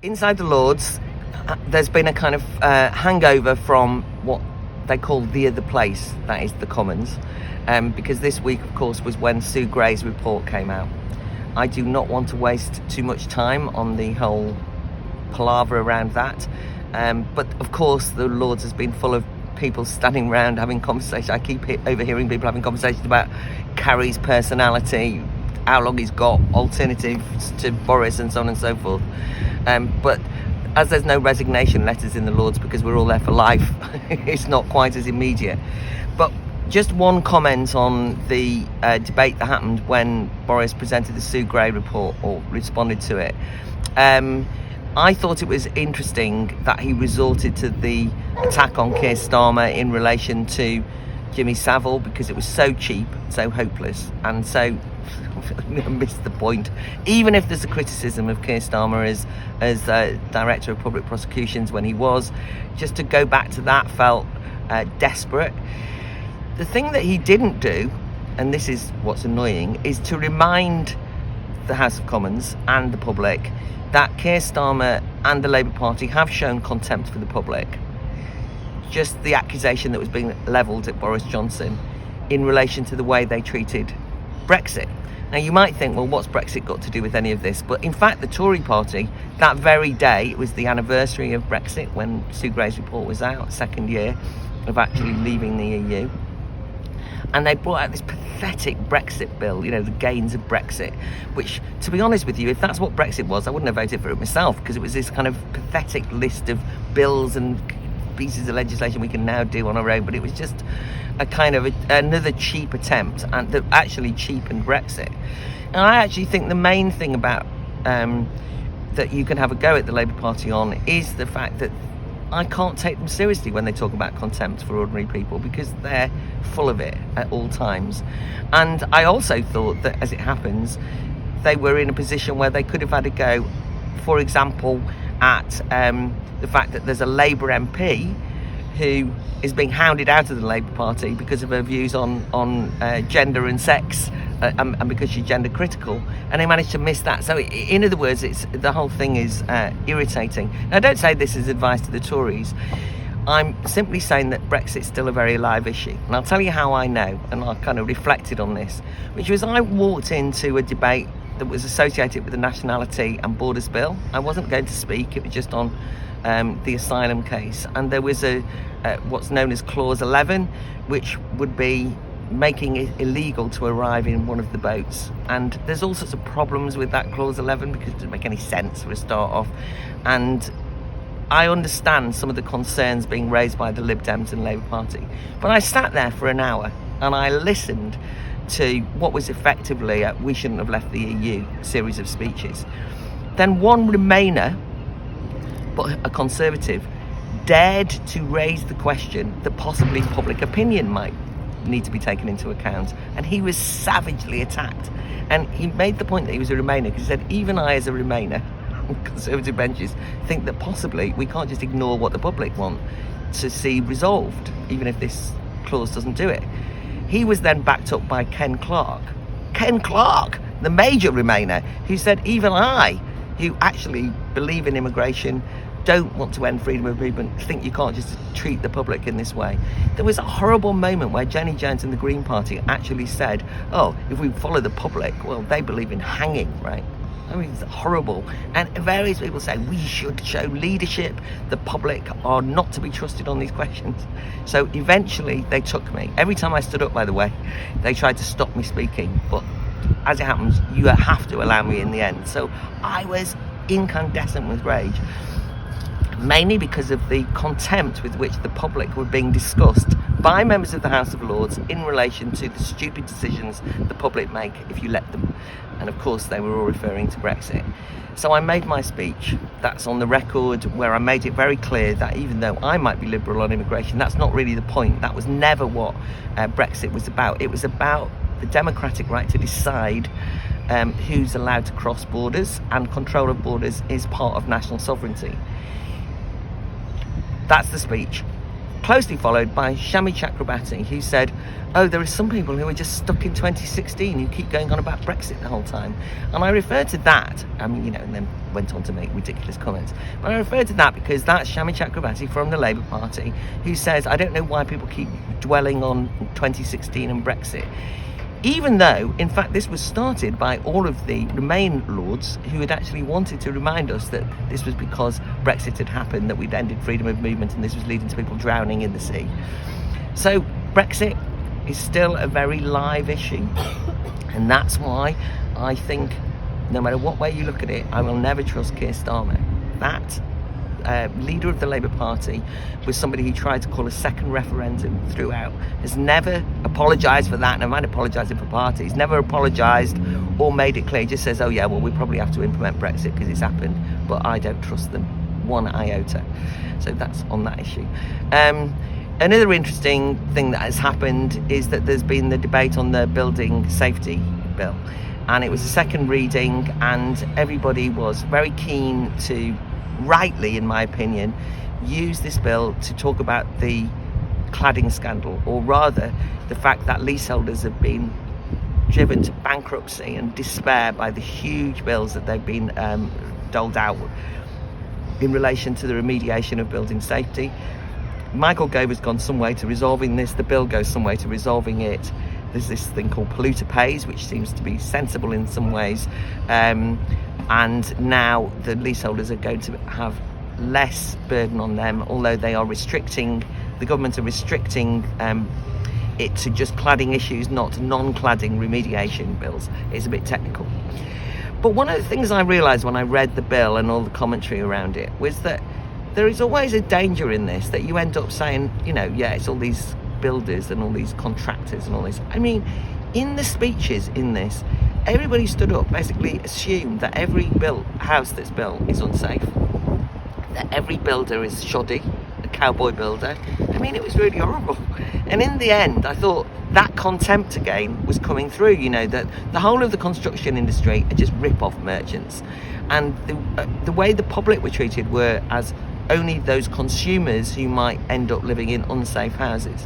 Inside the Lords, there's been a kind of hangover from what they call the other place, that is the Commons, because this week, of course, was when Sue Gray's report came out. I do not want to waste too much time on the whole palaver around that, but of course the Lords has been full of people standing around having conversations. I keep overhearing people having conversations about Carrie's personality, how long he's got, alternatives to Boris, and so on and so forth. But as there's no resignation letters in the Lords because we're all there for life, it's not quite as immediate. But just one comment on the debate that happened when Boris presented the Sue Gray report, or responded to it. I thought it was interesting that he resorted to the attack on Keir Starmer in relation to Jimmy Savile, because it was so cheap, so hopeless, and so missed the point. Even if there's a criticism of Keir Starmer as Director of Public Prosecutions when he was, just to go back to that felt desperate. The thing that he didn't do, and this is what's annoying, is to remind the House of Commons and the public that Keir Starmer and the Labour Party have shown contempt for the public. Just the accusation that was being levelled at Boris Johnson in relation to the way they treated Brexit. Now, you might think, well, what's Brexit got to do with any of this? But in fact, the Tory party, that very day, it was the anniversary of Brexit when Sue Gray's report was out, second year of actually leaving the EU. And they brought out this pathetic Brexit bill, you know, the gains of Brexit, which, to be honest with you, if that's what Brexit was, I wouldn't have voted for it myself, because it was this kind of pathetic list of bills and pieces of legislation we can now do on our own. But it was just a kind of another cheap attempt, and that actually cheapened Brexit. And I actually think the main thing about that you can have a go at the Labour Party on is the fact that I can't take them seriously when they talk about contempt for ordinary people, because they're full of it at all times. And I also thought that, as it happens, they were in a position where they could have had a go, for example, at the fact that there's a Labour MP who is being hounded out of the Labour Party because of her views on gender and sex, and because she's gender critical, and they managed to miss that. So in other words, the whole thing is irritating. Now, I don't say this as advice to the Tories. I'm simply saying that Brexit's still a very live issue, and I'll tell you how I know, and I kind of reflected on this, which was I walked into a debate that was associated with the Nationality and Borders Bill. I wasn't going to speak, it was just on the asylum case, and there was a what's known as Clause 11, which would be making it illegal to arrive in one of the boats. And there's all sorts of problems with that Clause 11 because it doesn't make any sense for a start off, and I understand some of the concerns being raised by the Lib Dems and Labour Party. But I sat there for an hour and I listened to what was effectively a "we shouldn't have left the EU" series of speeches. Then one Remainer, but a Conservative, dared to raise the question that possibly public opinion might need to be taken into account, and he was savagely attacked. And he made the point that he was a Remainer because he said, even I as a Remainer, Conservative benches, think that possibly we can't just ignore what the public want to see resolved, even if this clause doesn't do it. He was then backed up by Ken Clarke, the major Remainer, who said, even I, who actually believe in immigration, don't want to end freedom of movement, think you can't just treat the public in this way. There was a horrible moment where Jenny Jones and the Green Party actually said, oh, if we follow the public, well, they believe in hanging, right? I mean, it's horrible. And various people say we should show leadership. The public are not to be trusted on these questions. So eventually they took me. Every time I stood up, by the way, they tried to stop me speaking. But as it happens, you have to allow me in the end. So I was incandescent with rage, mainly because of the contempt with which the public were being discussed by members of the House of Lords in relation to the stupid decisions the public make if you let them. And of course they were all referring to Brexit. So I made my speech, that's on the record, where I made it very clear that even though I might be liberal on immigration, that's not really the point. That was never what Brexit was about. It was about the democratic right to decide who's allowed to cross borders, and control of borders is part of national sovereignty. That's the speech. closely followed by Shami Chakrabarti, who said, oh, there are some people who are just stuck in 2016 who keep going on about Brexit the whole time. And I referred to that, and then went on to make ridiculous comments. But I referred to that because that's Shami Chakrabarti from the Labour Party, who says, I don't know why people keep dwelling on 2016 and Brexit. Even though, in fact, this was started by all of the Remain lords who had actually wanted to remind us that this was because Brexit had happened, that we'd ended freedom of movement, and this was leading to people drowning in the sea. So Brexit is still a very live issue, and that's why I think, no matter what way you look at it, I will never trust Keir Starmer. That leader of the Labour Party was somebody who tried to call a second referendum throughout, has never apologised for that, no mind apologising for parties, never apologised or made it clear. He just says, oh yeah, well, we probably have to implement Brexit because it's happened, but I don't trust them one iota. So that's on that issue. Another interesting thing that has happened is that there's been the debate on the building safety bill, and it was a second reading, and everybody was very keen to, rightly in my opinion, use this bill to talk about the cladding scandal, or rather the fact that leaseholders have been driven to bankruptcy and despair by the huge bills that they've been doled out in relation to the remediation of building safety. Michael Gove has gone some way to resolving this. The bill goes some way to resolving it. There's this thing called polluter pays, which seems to be sensible in some ways, and now the leaseholders are going to have less burden on them, although they are restricting, the government are restricting it to just cladding issues, not non-cladding remediation bills. It's a bit technical. But one of the things I realised when I read the bill and all the commentary around it was that there is always a danger in this, that you end up saying, yeah, it's all these builders and all these contractors and all this. I mean, in the speeches in this, everybody stood up, basically assumed that every house that's built is unsafe, that every builder is shoddy, a cowboy builder. I mean, it was really horrible. And in the end, I thought that contempt again was coming through, that the whole of the construction industry are just rip-off merchants. And the way the public were treated were as only those consumers who might end up living in unsafe houses.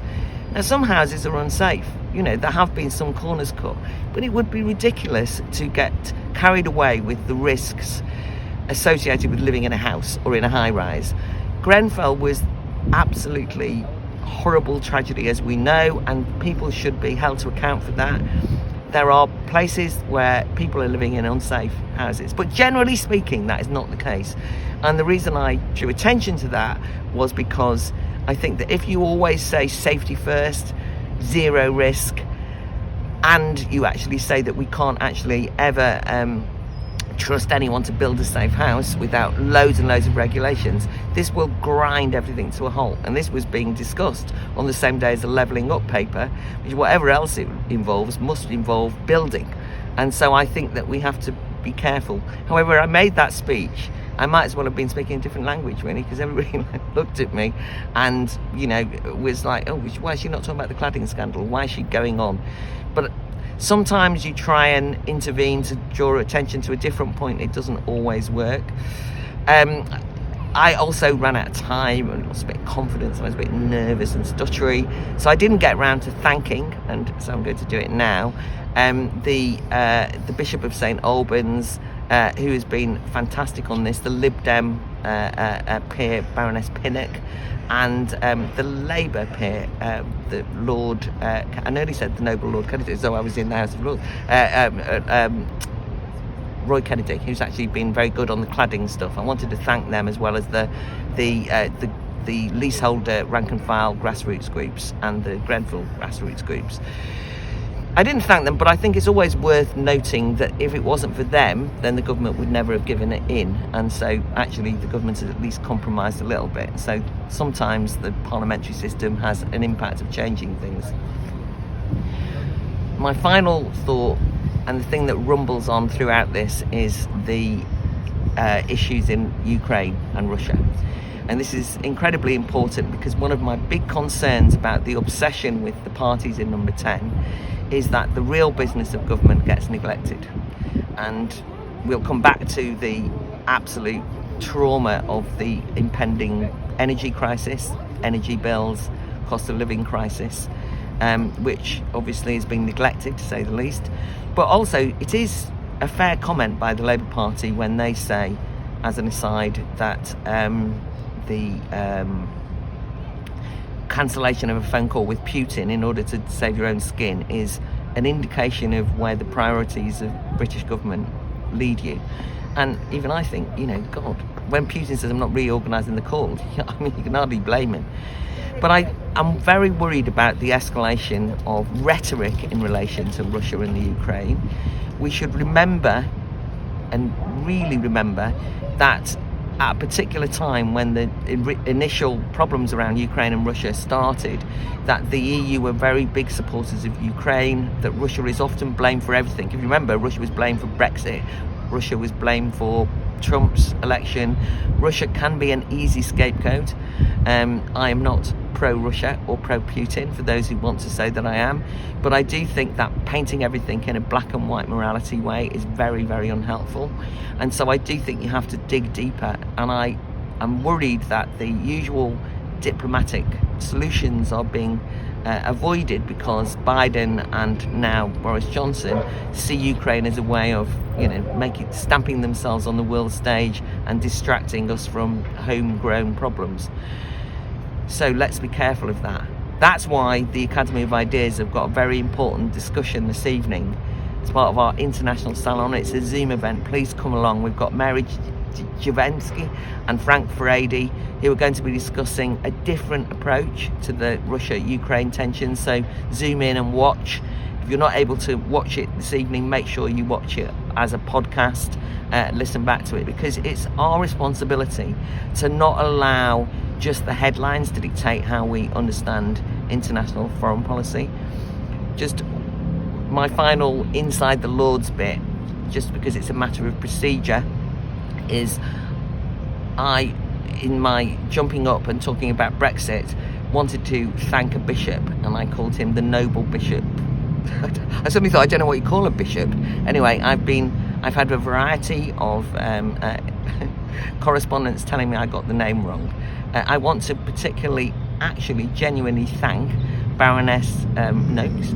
Now, some houses are unsafe, there have been some corners cut, but it would be ridiculous to get carried away with the risks associated with living in a house or in a high-rise. Grenfell was absolutely horrible tragedy, as we know, and people should be held to account for that. There are places where people are living in unsafe houses, but generally speaking, that is not the case. And the reason I drew attention to that was because I think that if you always say safety first, zero risk, and you actually say that we can't actually ever trust anyone to build a safe house without loads and loads of regulations, this will grind everything to a halt. And this was being discussed on the same day as the levelling up paper, which whatever else it involves must involve building. And so I think that we have to be careful. However, I made that speech, I might as well have been speaking a different language, really, because everybody looked at me and was like, oh, why is she not talking about the cladding scandal? Why is she going on? But sometimes you try and intervene to draw attention to a different point. It doesn't always work. I also ran out of time and lost a bit of confidence, and I was a bit nervous and stuttery, so I didn't get around to thanking, and so I'm going to do it now, the Bishop of St Albans, who has been fantastic on this, the Lib Dem peer, Baroness Pinnock, and the Labour peer, the Lord, I nearly said the Noble Lord Kennedy, as though I was in the House of Lords, Roy Kennedy, who's actually been very good on the cladding stuff. I wanted to thank them, as well as the leaseholder rank and file grassroots groups and the Grenfell grassroots groups. I didn't thank them, but I think it's always worth noting that if it wasn't for them, then the government would never have given it in. And so actually the government has at least compromised a little bit. So sometimes the parliamentary system has an impact of changing things. My final thought, and the thing that rumbles on throughout this, is the issues in Ukraine and Russia. And this is incredibly important, because one of my big concerns about the obsession with the parties in number 10 is that the real business of government gets neglected. And we'll come back to the absolute trauma of the impending energy crisis energy bills, cost of living crisis, which obviously has been neglected, to say the least. But also, it is a fair comment by the Labour Party when they say, as an aside, that the cancellation of a phone call with Putin in order to save your own skin is an indication of where the priorities of British government lead you. And even I think, God, when Putin says I'm not reorganising the call, I mean, you can hardly blame him. But I'm very worried about the escalation of rhetoric in relation to Russia and the Ukraine. We should remember, and really remember, that at a particular time when the initial problems around Ukraine and Russia started, that the EU were very big supporters of Ukraine, that Russia is often blamed for everything. If you remember, Russia was blamed for Brexit, Russia was blamed for Trump's election. Russia can be an easy scapegoat. I am not pro-Russia or pro-Putin, for those who want to say that I am, but I do think that painting everything in a black and white morality way is very, very unhelpful. And so I do think you have to dig deeper, and I am worried that the usual diplomatic solutions are being avoided because Biden and now Boris Johnson see Ukraine as a way of stamping themselves on the world stage and distracting us from homegrown problems. So let's be careful of that. That's why the Academy of Ideas have got a very important discussion this evening. It's part of our international salon. It's a Zoom event. Please come along. We've got Mary Jovansky and Frank Furedi, who are going to be discussing a different approach to the Russia-Ukraine tensions. So zoom in and watch. If you're not able to watch it this evening, make sure you watch it as a podcast, listen back to it, because it's our responsibility to not allow just the headlines to dictate how we understand international foreign policy. Just my final inside the Lords bit, just because it's a matter of procedure, is I, in my jumping up and talking about Brexit, wanted to thank a bishop, and I called him the noble bishop. I suddenly thought, I don't know what you call a bishop. Anyway, I've had a variety of correspondence telling me I got the name wrong. I want to particularly, actually, genuinely thank Baroness Noakes,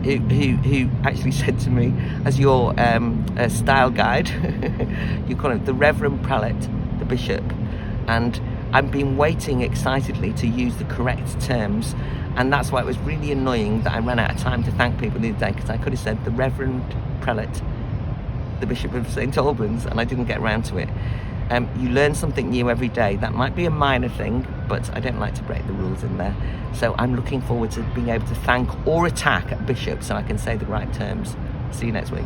who actually said to me, as your style guide, you call him the Reverend Prelate, the Bishop, and I've been waiting excitedly to use the correct terms, and that's why it was really annoying that I ran out of time to thank people the other day, because I could have said the Reverend Prelate, the Bishop of St Albans, and I didn't get around to it. You learn something new every day. That might be a minor thing, but I don't like to break the rules in there. So I'm looking forward to being able to thank or attack a bishop so I can say the right terms. See you next week.